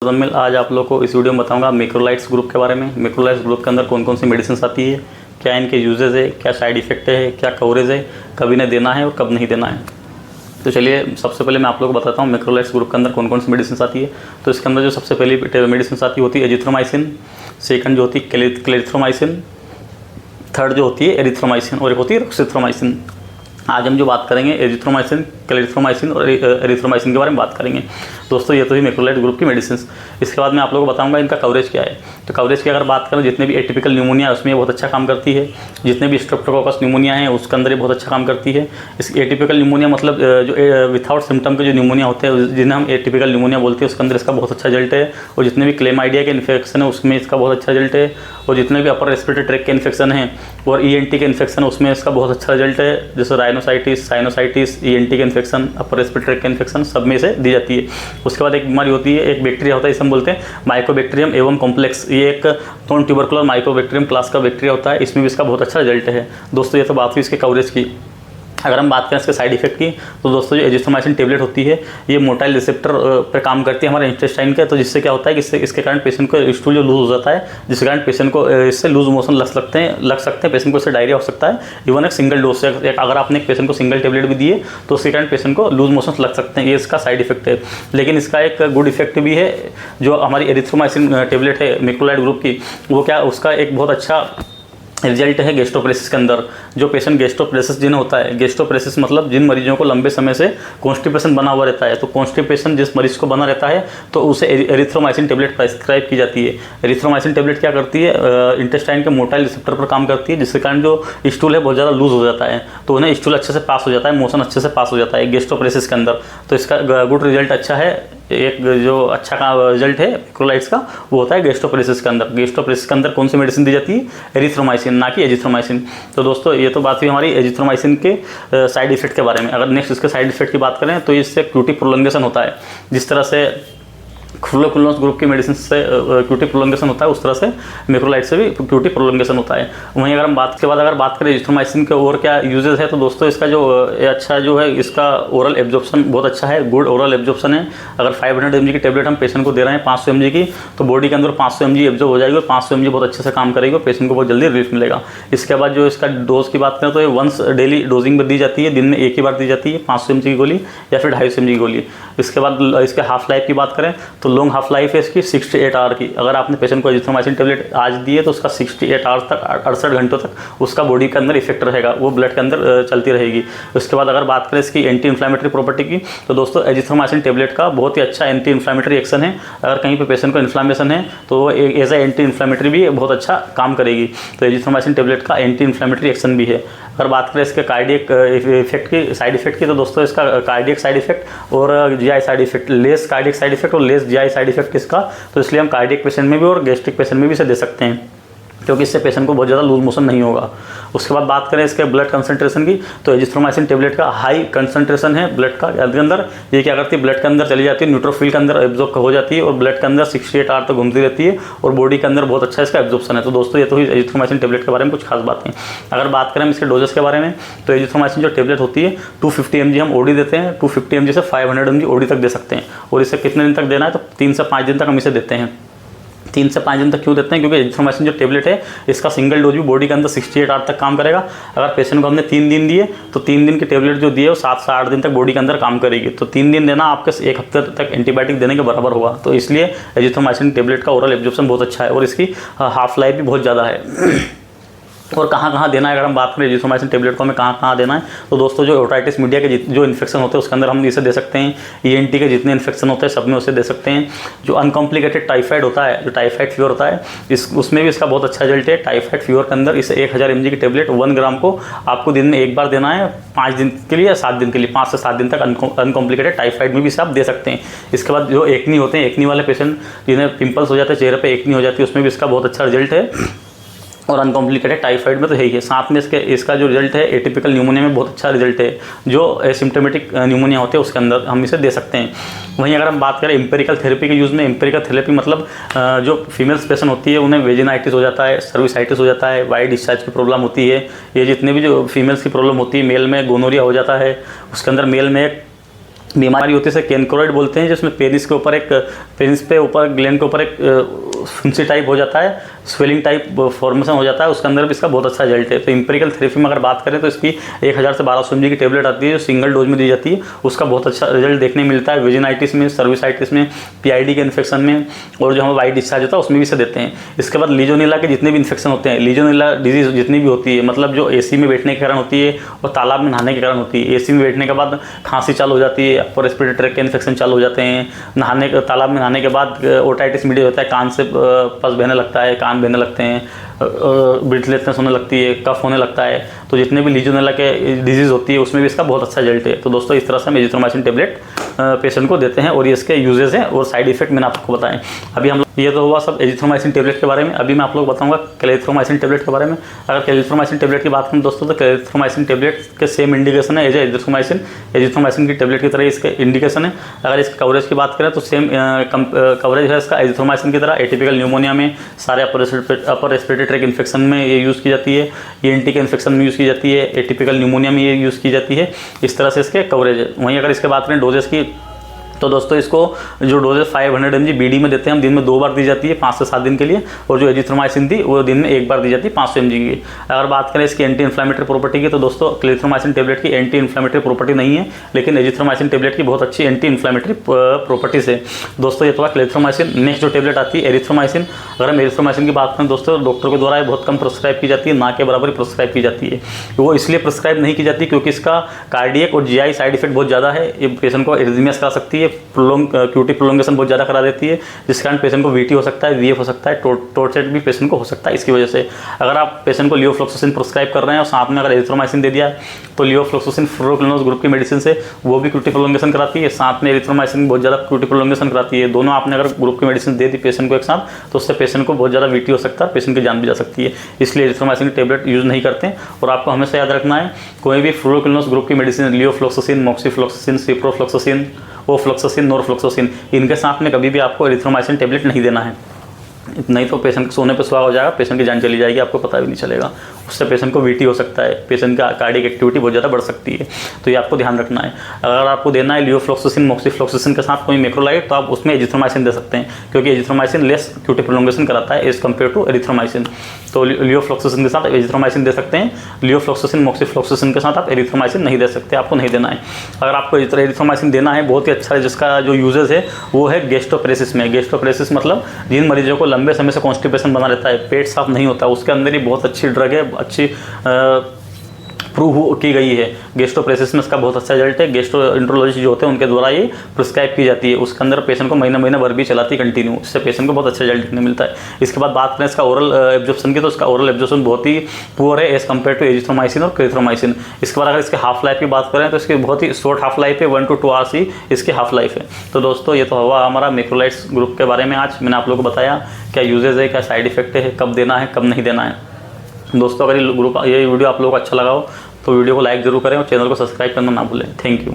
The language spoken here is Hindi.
मुज़म्मिल आज आप लोग को इस वीडियो में बताऊंगा मैक्रोलाइट्स ग्रुप के बारे में। मैक्रोलाइट्स ग्रुप के अंदर कौन कौन सी मेडिसिन आती है, क्या इनके यूजेस है, क्या साइड इफ़ेक्ट है, क्या कवरेज है, कब इन्हें देना है और कब नहीं देना है। तो चलिए सबसे पहले मैं आप लोग को बताता हूँ मैक्रोलाइट्स ग्रुप के अंदर कौन कौन सी मेडिसिन आती है। तो इसके अंदर जो सबसे पहली मेडिसिन आती होती है एजिथ्रोमाइसिन, सेकंड जो होती है क्लेरिथ्रोमाइसिन, थर्ड जो होती है एरिथ्रोमाइसिन और एक होती है रोक्सिथ्रोमाइसिन। आज हम जो बात करेंगे एजिथ्रोमाइसिन, क्लेरिथ्रोमाइसिन और एरिथ्रोमाइसिन के बारे में बात करेंगे। दोस्तों ये तो ही मैक्रोलाइट ग्रुप की मेडिसिन। इसके बाद मैं आप लोगों को बताऊंगा इनका कवरेज क्या है। तो कवरेज की अगर बात करें, जितने भी एटिपिकल न्यूमोनिया है उसमें ये बहुत अच्छा काम करती है। जितने भी स्ट्रेप्टोकोकस न्यूमोनिया है उसके अंदर ये बहुत अच्छा काम करती है। इस एटिपिकल न्यूमोनिया मतलब जो विथआउट सिम्टम के जो न्यूमोनिया होते हैं जिन्हें हम एटिपिकल न्यूमोनिया बोलते हैं, उसके अंदर इसका बहुत अच्छा रिजल्ट है। और जितने भी क्लेमाइडिया के इन्फेक्शन है उसमें इसका बहुत अच्छा रिजल्ट है। और जितने भी अपर रेस्पिरेटरी ट्रैक्ट के इन्फेक्शन है और ईएनटी के इन्फेक्शन उसमें इसका बहुत अच्छा रिजल्ट है। जैसे राइनोसाइटिस, साइनोसाइटिस, ईएनटी के इन्फेक्शन, अपर रेस्पिरेटरी ट्रैक्ट के इन्फेक्शन सब में से दी जाती है। उसके बाद एक बीमारी होती है, एक बैक्टीरिया होता है, इसे हम बोलते हैं माइकोबैक्टीरियम एवं कॉम्प्लेक्स। ये एक नॉन ट्यूबरकुलर माइकोबैक्टीरियम क्लास का बैक्टीरिया होता है, इसमें भी इसका बहुत अच्छा रिजल्ट है। दोस्तों ये तो बात हुई इसके कवरेज की। अगर हम बात करें इसके साइड इफेक्ट की, तो दोस्तों जो एजिथ्रोमाइसिन टेबलेट होती है ये मोटाइल रिसेप्टर पर काम करती है हमारे इंटेस्टाइन के। तो जिससे क्या होता है कि इसके कारण पेशेंट को स्टूल जो लूज हो जाता है, जिसके कारण पेशेंट को इससे लूज मोशन लग सकते हैं, पेशेंट को इससे डायरिया हो सकता है। इवन एक सिंगल डोज से अगर आपने एक पेशेंट को सिंगल टेबलेट भी दिए तो उसके कारण पेशेंट को लूज मोशन लग सकते हैं। ये इसका साइड इफेक्ट है। लेकिन इसका एक गुड इफेक्ट भी है। जो हमारी एरिथ्रोमाइसिन टेबलेट है मैक्रोलाइट ग्रुप की, वो क्या उसका एक बहुत अच्छा रिजल्ट है गैस्ट्रोप्रेसिस के अंदर। जो पेशेंट गैस्ट्रोप्रेसिस जिन्हें होता है, गैस्ट्रोप्रेसिस मतलब जिन मरीजों को लंबे समय से कॉन्स्टिपेशन बना हुआ रहता है, तो कॉन्स्टिपेशन जिस मरीज को बना रहता है तो उसे एरिथ्रोमाइसिन टेबलेट प्रेस्क्राइब की जाती है। एरिथ्रोमाइसिन टेबलेट क्या करती है, इंटेस्टाइन के मोटाइल रिसेप्टर पर काम करती है, जिसके कारण जो स्टूल है बहुत ज़्यादा लूज हो जाता है, तो उन्हें स्टूल अच्छे से पास हो जाता है, मोशन अच्छे से पास हो जाता है गैस्ट्रोप्रेसिस के अंदर। तो इसका गुड रिजल्ट अच्छा है। एक जो अच्छा का रिजल्ट है मैक्रोलाइट्स का वो होता है गैस्ट्रोप्रेसिस के अंदर। गैस्ट्रोप्रेसिस के अंदर कौन सी मेडिसिन दी जाती है, एरिथ्रोमाइसिन, ना कि एजिथ्रोमाइसिन। तो दोस्तों ये तो बात हुई हमारी एजिथ्रोमाइसिन के साइड इफेक्ट के बारे में। अगर नेक्स्ट इसके साइड इफेक्ट की बात करें तो इससे क्यूटी प्रोलंगेशन होता है। जिस तरह से फ्लोकुलोन्स ग्रुप की मेडिसिन से क्यूटी प्रोलंगेशन होता है, उस तरह से मैक्रोलाइट से भी क्यूटी प्रोलंगेशन होता है। वहीं अगर हम बात करें एजिथ्रोमाइसिन के और क्या यूजेस है, तो दोस्तों इसका जो अच्छा जो है इसका ओरल एब्जॉर्प्शन बहुत अच्छा है, गुड ओरल एब्जॉर्प्शन है। अगर 500 mg की टेबलेट हम पेशेंट को दे रहे हैं 500 mg की, तो बॉडी के अंदर 500 mg एब्जॉर्ब हो जाएगी और 500 mg बहुत अच्छे से काम करेगी और पेशेंट को बहुत जल्दी रिलीफ मिलेगा। इसके बाद जो इसका डोज की बात करें तो ये वंस डेली डोजिंग में दी जाती है, दिन में एक ही बार दी जाती है 500 mg की गोली या फिर 250 mg की गोली। इसके बाद इसके हाफ लाइफ की बात करें तो लॉन्ग हाफ लाइफ है इसकी 68 आवर की। अगर आपने पेशेंट को एजिथ्रोमाइसिन टेबलेट आज दी है तो उसका 68 आवर्स तक, 68 घंटों तक उसका बॉडी के अंदर इफेक्ट रहेगा, वो ब्लड के अंदर चलती रहेगी। उसके बाद अगर बात करें इसकी एंटी इन्फ्लेमेटरी प्रॉपर्टी की, तो दोस्तों एजिथ्रोमाइसिन टेबलेट का बहुत ही अच्छा एंटी इन्फ्लेमेटरी एक्शन है। अगर कहीं पे पेशेंट को इन्फ्लेमेशन है तो वो एज ए एंटी इन्फ्लेमेटरी भी बहुत अच्छा काम करेगी। तो एजिथ्रोमाइसिन टेबलेट का एंटी इन्फ्लेमेटरी एक्शन भी है। अगर बात करें इसके कार्डियक इफेक्ट की, साइड इफेक्ट की, तो दोस्तों इसका कार्डियक साइड इफेक्ट और GI side effect, less cardiac side effect और लेस जीआई साइड इफेक्ट इसका, तो इसलिए हम कार्डियक पेशेंट में भी और गैस्ट्रिक पेशेंट में भी इसे दे सकते हैं, क्योंकि इससे पेशेंट को बहुत ज़्यादा लूज मोशन नहीं होगा। उसके बाद बात करें इसके ब्लड कंसंट्रेशन की, तो एजिथ्रोमाइसिन टेबलेट का हाई कंसंट्रेशन है ब्लड का अंदर। ये क्या करती है, ब्लड के अंदर चली जाती है, न्यूट्रोफिल के अंदर एब्जॉर्ब हो जाती है और ब्लड के अंदर 68 आवर तक घूमती रहती है और बॉडी के अंदर बहुत अच्छा इसका एब्जॉर्प्शन है। तो दोस्तों ये तो ही एजिथ्रोमाइसिन टेबलेट के बारे में कुछ खास बातें। अगर बात करें इसके डोजेस के बारे में, तो एजिथ्रोमाइसिन जो टेबलेट होती है 250 mg हम ओडी देते हैं, 250 mg से 500 mg ओडी तक दे सकते हैं। और इसे कितने दिन तक देना है, तो 3 से 5 दिन तक हम इसे देते हैं। 3 से 5 दिन तक क्यों देते हैं, क्योंकि एजिथ्रोमाइसिन जो टेबलेट है इसका सिंगल डोज भी बॉडी के अंदर 68 आवर तक काम करेगा। अगर पेशेंट को हमने 3 दिन दिए तो 3 दिन की टेबलेट जो दिए वो 7 से 8 दिन तक बॉडी के अंदर काम करेगी। तो 3 दिन देना आपके 1 हफ्ते तक एंटीबायोटिक देने के बराबर होगा। तो इसलिए एजिथ्रोमाइसिन टेबलेट का ओरल एब्जॉर्प्शन बहुत अच्छा है और इसकी हाफ लाइफ भी बहुत ज़्यादा है। और कहाँ कहाँ देना है, अगर हम बात करें एजिथ्रोमाइसिन टेबलेट को हमें कहाँ कहाँ देना है, तो दोस्तों जो ओटाइटिस मीडिया के जो इन्फेक्शन होते हैं उसके अंदर हम इसे दे सकते हैं। ईएनटी के जितने इन्फेक्शन होते हैं सब में उसे दे सकते हैं। जो अनकॉम्प्लिकेटेड टाइफाइड होता है, जो टाइफाइड फीवर होता है, उसमें भी इसका बहुत अच्छा रिजल्ट है। टाइफाइड फीवर के अंदर इसे 1000 mg की टेबलेट 1 ग्राम को आपको दिन में एक बार देना है 5 दिन के लिए या 7 दिन के लिए, 5 से 7 दिन तक अनकॉम्प्लिकेटेड टाइफाइड में भी इसे आप दे सकते हैं। इसके बाद जो एक्नी होते हैं, एक्नी वाले पेशेंट जिन्हें पिंपल्स हो जाते हैं, चेहरे पर एक्नी हो जाती है, उसमें भी इसका बहुत अच्छा रिजल्ट है। और अनकॉम्प्लिकेटेड टाइफाइड में तो है ही है। साथ में इसका जो रिजल्ट है एटिपिकल न्यूमोनिया में बहुत अच्छा रिजल्ट है। जो एसिम्प्टोमेटिक न्यूमोनिया होते हैं उसके अंदर हम इसे दे सकते हैं। वहीं अगर हम बात करें एम्पेरिकल थेरेपी के यूज़ में, एम्पेरिकल थेरेपी मतलब जो फीमेल्स पेशेंट होती है उन्हें वेजिनाइटिस हो जाता है, सर्विसाइटिस हो जाता है, वाइट डिस्चार्ज की प्रॉब्लम होती है, ये जितने भी जो फीमेल्स की प्रॉब्लम होती है, मेल में गोनोरिया हो जाता है, उसके अंदर मेल में बीमारी होती है इसे केनक्रोइड बोलते हैं, जिसमें पेनिस पे ऊपर ग्लैंड के ऊपर एक फुंसी टाइप हो जाता है, स्वेलिंग टाइप फॉर्मेशन हो जाता है, उसके अंदर भी इसका बहुत अच्छा रिजल्ट है। तो एम्पिरिकल थेरेपी में अगर बात करें तो इसकी 1000 से 1200 mg की टेबलेट आती है जो सिंगल डोज में दी जाती है, उसका बहुत अच्छा रिजल्ट देखने मिलता है। वेजिनाइटिस में, सर्विसाइटिस में, PID के इन्फेक्शन में, और जो हमें वाइट डिस्चार्ज होता है उसमें भी इसे देते हैं। इसके बाद लीजोनेला के जितने भी इन्फेक्शन होते हैं, लीजोनेला डिजीज जितनी भी होती है, मतलब जो AC में बैठने के कारण होती है और तालाब में नहाने के कारण होती है। AC में बैठने के बाद खांसी चालू हो जाती है, अपर रेस्पिरेटरी ट्रैक्ट के इन्फेक्शन चालू हो जाते हैं, तालाब में नहाने के बाद ओटाइटिस मीडिया होता है, कान से पस बहने लगता है, कान बहने लगते हैं, ब्रीथलेसनेस होने लगती है, कफ होने लगता है। तो जितने भी लीजोनेला के डिजीज़ होती है उसमें भी इसका बहुत अच्छा रिजल्ट है। तो दोस्तों इस तरह से हम एजिथ्रोमाइसिन टेबलेट पेशेंट को देते हैं और ये इसके यूजेस हैं और साइड इफेक्ट मैंने आपको बताएं। अभी हम ये तो हुआ सब एजिथ्रोमाइसिन टेबलेट के बारे में। अभी मैं आप लोग बताऊंगा क्लेरिथ्रोमाइसिन टेबलेट के बारे में। अगर क्लेरिथ्रोमाइसिन टेबलेट की बात करें दोस्तों तो क्लेरिथ्रोमाइसिन टेबलेट के सेम इंडिकेशन है एज एजिथ्रोमाइसिन। एजिथ्रोमाइसिन की टेबलेट की तरह इसके इंडिकेशन है। अगर इसके कवरेज की बात करें तो सेम कवरेज है इसका एजिथ्रोमाइसिन की तरह। एटिपिकल न्यूमोनिया में, सारे अपर रेस्पिरेटरी ट्रैक्ट इन्फेक्शन में ये यूज़ की जाती है, ENT के इन्फेक्शन में यूज़ की जाती है, एटिपिकल न्यूमोनिया में ये यूज़ की जाती है। इस तरह से इसके कवरेज है। वहीं अगर इसके बात करें डोजेस की तो दोस्तों इसको जो डोजेज 500 mg BD में देते हैं हम, दिन में 2 बार दी जाती है 5 से 7 दिन के लिए, और जो एजिथ्रोमाइसिन थी वो दिन में 1 बार दी जाती है 500 mg की। अगर बात करें इसकी एंटी इन्फ्लेमेटरी प्रॉपर्टी की तो दोस्तों क्लेरिथ्रोमाइसिन टेबलेट की एंटी इन्फ्लेमेटरी प्रॉपर्टी नहीं है, लेकिन एजिथ्रोमाइसिन टेबलेट की बहुत अच्छी एंटी इन्फ्लेमेटरी प्रॉपर्टीज है। दोस्तों ये तो क्लेरिथ्रोमाइसिन। नेक्स्ट जो टेबलेट आती है एरिथ्रोमाइसिन। अगर हम एरिथ्रोमाइसिन की बात करें दोस्तों, डॉक्टर के द्वारा बहुत कम प्रिस्क्राइब की जाती है, ना के बराबर प्रिस्क्राइब की जाती है। वो इसलिए प्रिस्क्राइब नहीं की जाती क्योंकि इसका कार्डियक और GI साइड इफेक्ट बहुत ज़्यादा है। ये पेशेंट को एरिथमियास करा सकती है, QT प्रोलोंगेशन बहुत ज़्यादा करा देती है, जिस कारण पेशेंट को VT हो सकता है, VF हो सकता है, टॉर्चेट भी पेशेंट को हो सकता है। इसकी वजह से अगर आप पेशेंट को लियोफ्लोक्सासिन प्रिस्क्राइब कर रहे हैं और साथ में अगर एरिथ्रोमाइसिन दे दिया तो लियोफ्लोक्सासिन फ्लोरोक्लिनोस ग्रुप की मेडिसिन से वो भी QT प्रोलोंगेशन कराती है, साथ में एरिथ्रोमाइसिन बहुत ज़्यादा QT प्रोलोंगेशन कराती है। दोनों आपने अगर ग्रुप की मेडिसिन दे दी पेशेंट को एक साथ तो उससे पेशेंट को बहुत ज़्यादा VT हो सकता है, पेशेंट की जान भी जा सकती है। इसलिए एरिथ्रोमाइसिन की टेबलेट यूज़ नहीं करते हैं। और आपको हमेशा याद रखना है कोई भी फ्लोरोक्लिनोस ग्रुप की मेडिसिन, लियोफ्लोक्सासिन, मॉक्सीफ्लोक्सासिन, सिप्रोफ्लोक्सासिन, ओफ्लोक्सासिन, नोरफ्लोक्सासिन, इनके साथ में कभी भी आपको एरिथ्रोमाइसिन टेबलेट नहीं देना है, नहीं तो पेशेंट के सोने पे सुहाग हो जाएगा, पेशेंट की जान चली जाएगी, आपको पता भी नहीं चलेगा। उससे पेशेंट को VT हो सकता है, पेशेंट का कार्डियक एक्टिविटी बहुत ज़्यादा बढ़ सकती है। तो ये आपको ध्यान रखना है। अगर आपको देना है लियोफ्लोक्सासिन, मॉक्सीफ्लोक्सासिन के साथ कोई मैक्रोलाइड तो आप उसमें एजिथ्रोमाइसिन दे सकते हैं, क्योंकि एजिथ्रोमाइसिन लेस QT प्रोलोंगेशन कराता है एज कम्पेयर टू एरिथ्रोमाइसिन। तो लियोफ्लोक्सासिन के साथ एजिथ्रोमाइसिन दे सकते हैं, लियोफ्लोक्सासिन, मॉक्सीफ्लोक्सासिन के साथ आप एरिथ्रोमाइसिन नहीं दे सकते, आपको नहीं देना है। अगर आपको एरिथ्रोमाइसिन देना है बहुत ही अच्छा है, जिसका जो यूजेस है वो है गैस्ट्रोपेरेसिस में। गैस्ट्रोपेरेसिस मतलब जिन मरीजों को लंबे समय से कॉन्स्टिपेशन बना रहता है, पेट साफ नहीं होता, उसके अंदर ही बहुत अच्छी ड्रग है, अच्छी प्रूव की गई है। गैस्ट्रोपेरेसिस में इसका बहुत अच्छा रिजल्ट है। गैस्ट्रोएंटरोलॉजिस्ट जो होते हैं उनके द्वारा ये प्रिस्क्राइब की जाती है। उसके अंदर पेशेंट को महीना भर भी चलाती है कंटिन्यू, इससे पेशेंट को बहुत अच्छा रिजल्ट देखने मिलता है। इसके बाद बात करें इसका ओरल एब्जॉर्प्शन की तो इसका ओरल एब्जॉर्प्शन बहुत ही पुअर है एज कम्पेयर टू एजिथ्रोमाइसिन और क्लेरिथ्रोमाइसिन। इसके बाद अगर इसके हाफ लाइफ की बात करें तो इसकी बहुत ही शॉर्ट हाफ लाइफ है, 1 to 2 आवर्स ही इसकी हाफ लाइफ है। तो दोस्तों ये तो हुआ हमारा मैक्रोलाइड्स ग्रुप के बारे में। आज मैंने आप लोगों को बताया क्या यूजेज है, क्या साइड इफेक्ट है, कब देना है, कब नहीं देना है। दोस्तों अगर ये वीडियो आप लोगों को अच्छा लगा हो तो वीडियो को लाइक जरूर करें और चैनल को सब्सक्राइब करना ना भूलें। Thank you.